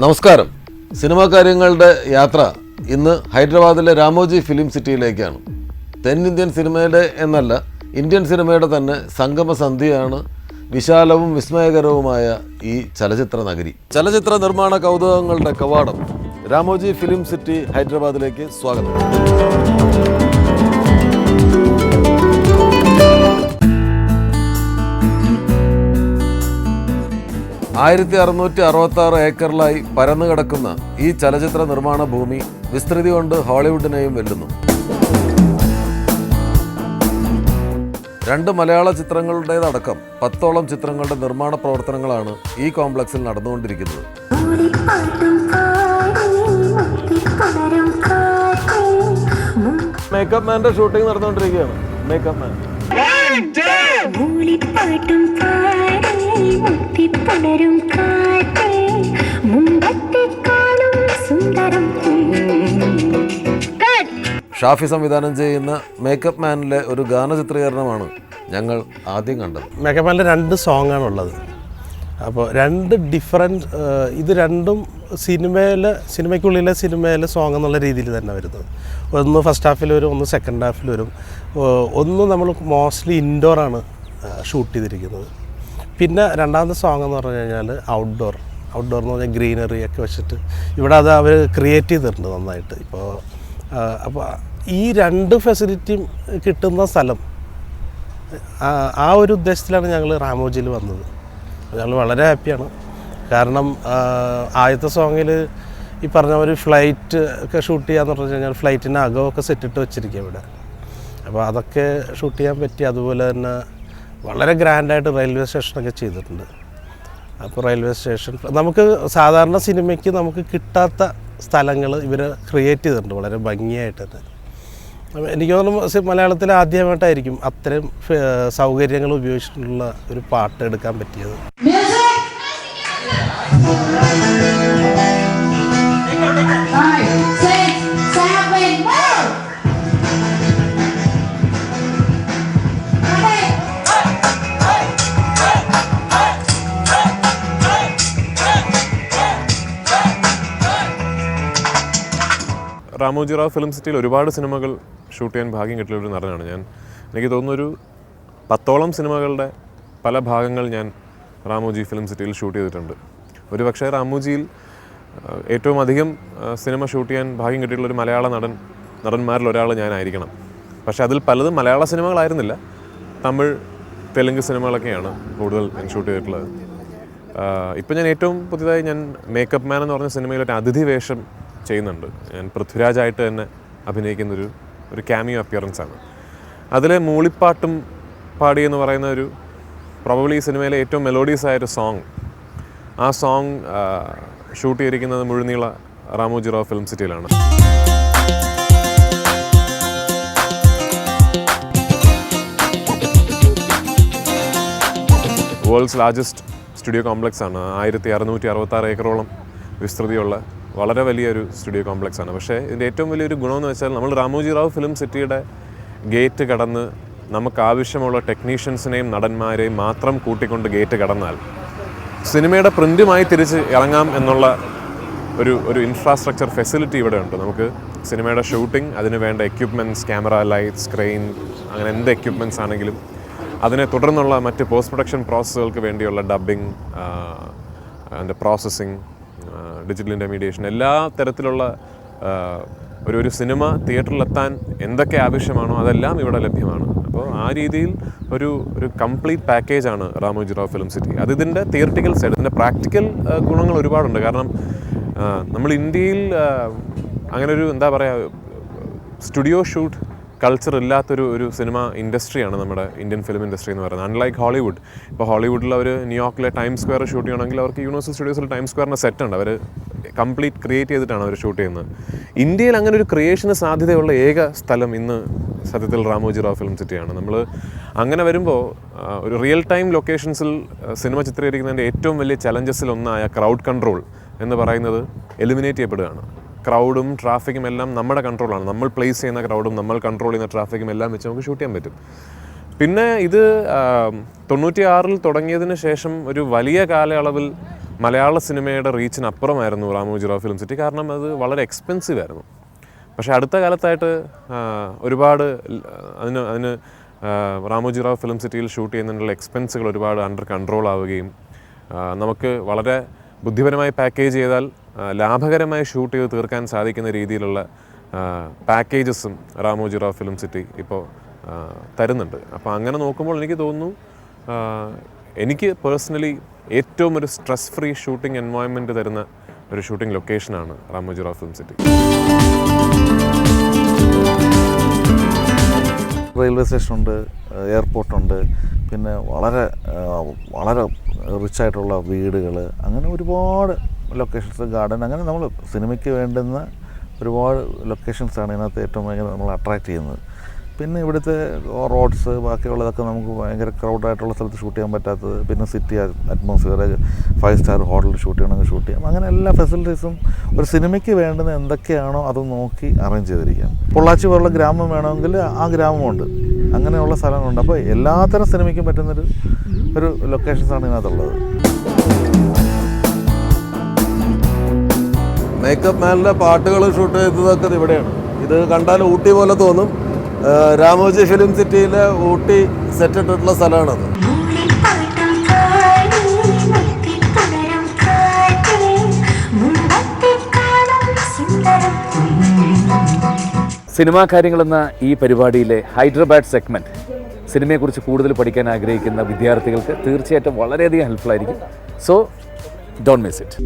നമസ്കാരം. സിനിമാ കാര്യങ്ങളുടെ യാത്ര ഇന്ന് ഹൈദരാബാദിലെ രാമോജി ഫിലിം സിറ്റിയിലേക്കാണ്. തെന്നിന്ത്യൻ സിനിമയുടെ എന്നല്ല, ഇന്ത്യൻ സിനിമയുടെ തന്നെ സംഗമ സന്ധ്യയാണ് വിശാലവും വിസ്മയകരവുമായ ഈ ചലച്ചിത്ര നഗരി. ചലച്ചിത്ര നിർമ്മാണ കൗതുകങ്ങളുടെ കവാടം രാമോജി ഫിലിം സിറ്റി ഹൈദരാബാദിലേക്ക് സ്വാഗതം. 1666 ഏക്കറിലായി പരന്നു കിടക്കുന്ന ഈ ചലച്ചിത്ര നിർമ്മാണ ഭൂമി വിസ്തൃതി കൊണ്ട് ഹോളിവുഡിനെയും വെല്ലുന്നു. 2 മലയാള ചിത്രങ്ങളുടേതടക്കം 10ഓളം ചിത്രങ്ങളുടെ നിർമ്മാണ പ്രവർത്തനങ്ങളാണ് ഈ കോംപ്ലക്സിൽ നടന്നുകൊണ്ടിരിക്കുന്നത്. മേക്കപ്പ് മാൻ്റെ ഷൂട്ടിംഗ് നടന്നുകൊണ്ടിരിക്കുകയാണ്. മേക്കപ്പ് മാൻ ഷാഫി സംവിധാനം ചെയ്യുന്ന മേക്കപ്പ് മാനിലെ ഒരു ഗാന ചിത്രീകരണമാണ് ഞങ്ങൾ ആദ്യം കണ്ടത്. മേക്കപ്പ് മാനിലെ 2 സോങ്ങാണുള്ളത്. അപ്പോൾ 2 ഡിഫറൻറ്റ്, ഇത് രണ്ടും സിനിമയ്ക്കുള്ളിലെ സോങ് എന്നുള്ള രീതിയിൽ തന്നെ വരുന്നത്. ഒന്ന് ഫസ്റ്റ് ഹാഫിൽ വരും, ഒന്ന് സെക്കൻഡ് ഹാഫിൽ വരും. ഒന്ന് നമ്മൾ മോസ്റ്റ്ലി ഇൻഡോറാണ് ഷൂട്ട് ചെയ്തിരിക്കുന്നത്. പിന്നെ രണ്ടാമത്തെ സോങ് എന്ന് പറഞ്ഞു കഴിഞ്ഞാൽ ഔട്ട്ഡോർ എന്ന് പറഞ്ഞാൽ ഗ്രീനറി ഒക്കെ വെച്ചിട്ട് ഇവിടെ അത് അവർ ക്രിയേറ്റ് ചെയ്തിട്ടുണ്ട് നന്നായിട്ട്. അപ്പോൾ ഈ 2 ഫെസിലിറ്റിയും കിട്ടുന്ന സ്ഥലം, ആ ഒരു ഉദ്ദേശത്തിലാണ് ഞങ്ങൾ രാമോജിയിൽ വന്നത്. ഞങ്ങൾ വളരെ ഹാപ്പിയാണ്. കാരണം ആദ്യത്തെ സോങ്ങിൽ ഈ പറഞ്ഞ ഒരു ഫ്ലൈറ്റ് ഒക്കെ ഷൂട്ട് ചെയ്യാന്ന് പറഞ്ഞു കഴിഞ്ഞാൽ ഫ്ലൈറ്റിൻ്റെ അകമൊക്കെ സെറ്റിട്ട് വെച്ചിരിക്കുക ഇവിടെ. അപ്പോൾ അതൊക്കെ ഷൂട്ട് ചെയ്യാൻ പറ്റി. അതുപോലെ തന്നെ വളരെ ഗ്രാൻഡായിട്ട് റെയിൽവേ സ്റ്റേഷനൊക്കെ ചെയ്തിട്ടുണ്ട്. അപ്പോൾ റെയിൽവേ സ്റ്റേഷൻ നമുക്ക് സാധാരണ സിനിമയ്ക്ക് നമുക്ക് കിട്ടാത്ത സ്ഥലങ്ങൾ ഇവർ ക്രിയേറ്റ് ചെയ്തിട്ടുണ്ട് വളരെ ഭംഗിയായിട്ട് തന്നെ. എനിക്ക് തോന്നുന്നു മലയാളത്തിൽ ആദ്യമായിട്ടായിരിക്കും അത്രയും സൗകര്യങ്ങൾ ഉപയോഗിച്ചിട്ടുള്ള ഒരു പാട്ട് എടുക്കാൻ പറ്റിയത്. രാമോജി റാവ് ഫിലിം സിറ്റിയിൽ ഒരുപാട് സിനിമകൾ ഷൂട്ട് ചെയ്യാൻ ഭാഗ്യം കിട്ടിയ ഒരു നടനാണ് ഞാൻ. എനിക്ക് തോന്നുന്നു ഒരു 10ഓളം സിനിമകളുടെ പല ഭാഗങ്ങൾ ഞാൻ രാമോജി ഫിലിം സിറ്റിയിൽ ഷൂട്ട് ചെയ്തിട്ടുണ്ട്. ഒരു പക്ഷേ രാമോജിയിൽ ഏറ്റവും അധികം സിനിമ ഷൂട്ട് ചെയ്യാൻ ഭാഗ്യം കിട്ടിയിട്ടുള്ളൊരു മലയാള നടന്മാരിൽ ഒരാൾ ഞാനായിരിക്കണം. പക്ഷേ അതിൽ പലതും മലയാള സിനിമകളായിരുന്നില്ല, തമിഴ് തെലുങ്ക് സിനിമകളൊക്കെയാണ് കൂടുതൽ ഞാൻ ഷൂട്ട് ചെയ്തിട്ടുള്ളത്. ഇപ്പോൾ ഞാൻ ഏറ്റവും പുതിയതായി ഞാൻ മേക്കപ്പ് മാൻ എന്ന് പറഞ്ഞ സിനിമയിലൊരു അതിഥി വേഷം ചെയ്യുന്നുണ്ട്. ഞാൻ പൃഥ്വിരാജായിട്ട് തന്നെ അഭിനയിക്കുന്നൊരു ക്യാമിയോ അപ്പിയറൻസ് ആണ്. അതിലെ മൂളിപ്പാട്ടും പാടി എന്ന് പറയുന്ന ഒരു പ്രോബബ്ലി ഈ സിനിമയിലെ ഏറ്റവും മെലോഡിയസ് ആയൊരു സോങ്, ആ സോങ് ഷൂട്ട് ചെയ്തിരിക്കുന്നത് മുഴുനീള രാമോജി റാവ് ഫിലിം സിറ്റിയിലാണ്. വേൾഡ്സ് ലാർജസ്റ്റ് സ്റ്റുഡിയോ കോംപ്ലക്സ് ആണ്. 1666 ഏക്കറോളം വിസ്തൃതിയുള്ള വളരെ വലിയൊരു സ്റ്റുഡിയോ കോംപ്ലക്സ് ആണ്. പക്ഷേ ഇതിൻ്റെ ഏറ്റവും വലിയൊരു ഗുണമെന്ന് വെച്ചാൽ നമ്മൾ രാമോജി റാവ് ഫിലിം സിറ്റിയുടെ ഗേറ്റ് കടന്ന് നമുക്ക് ആവശ്യമുള്ള ടെക്നീഷ്യൻസിനെയും നടന്മാരെയും മാത്രം കൂട്ടിക്കൊണ്ട് ഗേറ്റ് കടന്നാൽ സിനിമയുടെ പ്രിൻറ്റുമായി തിരിച്ച് ഇറങ്ങാം എന്നുള്ള ഒരു ഇൻഫ്രാസ്ട്രക്ചർ ഫെസിലിറ്റി ഇവിടെ ഉണ്ട്. നമുക്ക് സിനിമയുടെ ഷൂട്ടിംഗ്, അതിന് വേണ്ട എക്യുപ്മെൻറ്റ്സ്, ക്യാമറ, ലൈറ്റ്സ്, ക്രെയിൻ, അങ്ങനെ എന്ത് എക്യുപ്മെൻറ്റ്സ് ആണെങ്കിലും അതിനെ തുടർന്നുള്ള മറ്റ് പോസ്റ്റ് പ്രൊഡക്ഷൻ പ്രോസസ്സുകൾക്ക് വേണ്ടിയുള്ള ഡബ്ബിംഗ്, അതിൻ്റെ പ്രോസസ്സിങ്, ഡിജിറ്റൽ ഇൻ്റർമീഡിയേഷൻ, എല്ലാ തരത്തിലുള്ള ഒരു സിനിമ തിയേറ്ററിലെത്താൻ എന്തൊക്കെ ആവശ്യമാണോ അതെല്ലാം ഇവിടെ ലഭ്യമാണ്. അപ്പോൾ ആ രീതിയിൽ ഒരു കംപ്ലീറ്റ് പാക്കേജാണ് രാമോജി റാവ് ഫിലിം സിറ്റി. ഇതിൻ്റെ തിയറിറ്റിക്കൽ സൈഡ്, ഇതിൻ്റെ പ്രാക്ടിക്കൽ ഗുണങ്ങൾ ഒരുപാടുണ്ട്. കാരണം നമ്മൾ ഇന്ത്യയിൽ അങ്ങനെ ഒരു എന്താ പറയുക സ്റ്റുഡിയോ ഷൂട്ട് കൾച്ചർ ഇല്ലാത്തൊരു സിനിമ ഇൻഡസ്ട്രിയാണ് നമ്മുടെ ഇന്ത്യൻ ഫിലിം ഇൻഡസ്ട്രി എന്ന് പറയുന്നത്. Unlike Hollywood. ഇപ്പോൾ ഹോളിവുഡിൽ അവർ ന്യൂയോർക്കിലെ ടൈം സ്ക്വയർ ഷൂട്ട് ചെയ്യണമെങ്കിൽ അവർക്ക് യൂണിവേഴ്സൽ സ്റ്റുഡിയോസിൽ ടൈം സ്ക്വയറിൻ്റെ സെറ്റുണ്ട്, അവർ കംപ്ലീറ്റ് ക്രിയേറ്റ് ചെയ്തിട്ടാണ് അവർ ഷൂട്ട് ചെയ്യുന്നത്. ഇന്ത്യയിൽ അങ്ങനെ ഒരു ക്രിയേഷന് സാധ്യതയുള്ള ഏക സ്ഥലം ഇന്ന് സത്യത്തിൽ രാമോജി റാവ് ഫിലിം സിറ്റിയാണ്. നമ്മൾ അങ്ങനെ വരുമ്പോൾ ഒരു റിയൽ ടൈം ലൊക്കേഷൻസിൽ സിനിമ ചിത്രീകരിക്കുന്നതിൻ്റെ ഏറ്റവും വലിയ ചലഞ്ചസിൽ ഒന്നായ ക്രൗഡ് കൺട്രോൾ എന്ന് പറയുന്നത് എലിമിനേറ്റ് ചെയ്യപ്പെടുകയാണ്. ക്രൗഡും ട്രാഫിക്കും എല്ലാം നമ്മുടെ കൺട്രോളാണ്. നമ്മൾ പ്ലേസ് ചെയ്യുന്ന ക്രൗഡും നമ്മൾ കൺട്രോൾ ചെയ്യുന്ന ട്രാഫിക്കും എല്ലാം വെച്ച് നമുക്ക് ഷൂട്ട് ചെയ്യാൻ പറ്റും. പിന്നെ ഇത് 96 തുടങ്ങിയതിന് ശേഷം ഒരു വലിയ കാലയളവിൽ മലയാള സിനിമയുടെ റീച്ചിനപ്പുറമായിരുന്നു റാമോജി റാവു ഫിലിം സിറ്റി. കാരണം അത് വളരെ എക്സ്പെൻസീവ് ആയിരുന്നു. പക്ഷേ അടുത്ത കാലത്തായിട്ട് ഒരുപാട് അതിന് റാമോജി റാവു ഫിലിം സിറ്റിയിൽ ഷൂട്ട് ചെയ്യുന്നതിനുള്ള എക്സ്പെൻസുകൾ ഒരുപാട് അണ്ടർ കൺട്രോൾ ആവുകയും നമുക്ക് വളരെ ബുദ്ധിപരമായി പാക്കേജ് ചെയ്താൽ ലാഭകരമായി ഷൂട്ട് ചെയ്ത് തീർക്കാൻ സാധിക്കുന്ന രീതിയിലുള്ള പാക്കേജസും റാമോജി റാവു ഫിലിം സിറ്റി ഇപ്പോൾ തരുന്നുണ്ട്. അപ്പോൾ അങ്ങനെ നോക്കുമ്പോൾ എനിക്ക് തോന്നുന്നു എനിക്ക് പേഴ്സണലി ഏറ്റവും ഒരു സ്ട്രെസ് ഫ്രീ ഷൂട്ടിംഗ് എൻവയോൺമെൻറ്റ് തരുന്ന ഒരു ഷൂട്ടിംഗ് ലൊക്കേഷനാണ് Ramoji Rao film city. Railway സ്റ്റേഷനുണ്ട്, എയർപോർട്ടുണ്ട്, പിന്നെ വളരെ വളരെ റിച്ചായിട്ടുള്ള വീടുകൾ, അങ്ങനെ ഒരുപാട് ലൊക്കേഷൻസ്, ഗാർഡൻ, അങ്ങനെ നമ്മൾ സിനിമയ്ക്ക് വേണ്ടുന്ന ഒരുപാട് ലൊക്കേഷൻസാണ് ഇതിനകത്ത് ഏറ്റവും ഭയങ്കര നമ്മൾ അട്രാക്റ്റ് ചെയ്യുന്നത്. പിന്നെ ഇവിടുത്തെ റോഡ്സ് ബാക്കിയുള്ളതൊക്കെ നമുക്ക് ഭയങ്കര ക്രൗഡായിട്ടുള്ള സ്ഥലത്ത് ഷൂട്ട് ചെയ്യാൻ പറ്റാത്തത്, പിന്നെ സിറ്റി അറ്റ്മോസ്ഫിയർ, 5 സ്റ്റാർ ഹോട്ടലിൽ ഷൂട്ട് ചെയ്യണമെങ്കിൽ ഷൂട്ട് ചെയ്യാം. അങ്ങനെ എല്ലാ ഫെസിലിറ്റീസും ഒരു സിനിമയ്ക്ക് വേണ്ടുന്ന എന്തൊക്കെയാണോ അത് നോക്കി അറേഞ്ച് ചെയ്തിരിക്കാം. പൊള്ളാച്ചി പോലുള്ള ഗ്രാമം വേണമെങ്കിൽ ആ ഗ്രാമമുണ്ട്, അങ്ങനെയുള്ള സ്ഥലങ്ങളുണ്ട്. അപ്പോൾ എല്ലാത്തരം സിനിമയ്ക്കും പറ്റുന്നൊരു ലൊക്കേഷൻസാണ് ഇതിനകത്തുള്ളത്. മേക്കപ്പ് മാനിലെ പാട്ടുകൾ ഷൂട്ട് ചെയ്തതൊക്കെ ഇവിടെയാണ്. ഇത് കണ്ടാൽ ഊട്ടി പോലെ തോന്നും. രാമോജി ഫിലിം സിറ്റിയിലെ ഊട്ടി സെറ്റ് ഇട്ടിട്ടുള്ള സ്ഥലമാണത്. സിനിമാ കാര്യങ്ങളെന്ന ഈ പരിപാടിയിലെ ഹൈദരാബാദ് സെഗ്മെൻറ്റ് സിനിമയെക്കുറിച്ച് കൂടുതൽ പഠിക്കാൻ ആഗ്രഹിക്കുന്ന വിദ്യാർത്ഥികൾക്ക് തീർച്ചയായിട്ടും വളരെയധികം ഹെൽപ്ഫുൾ ആയിരിക്കും. So don't miss it.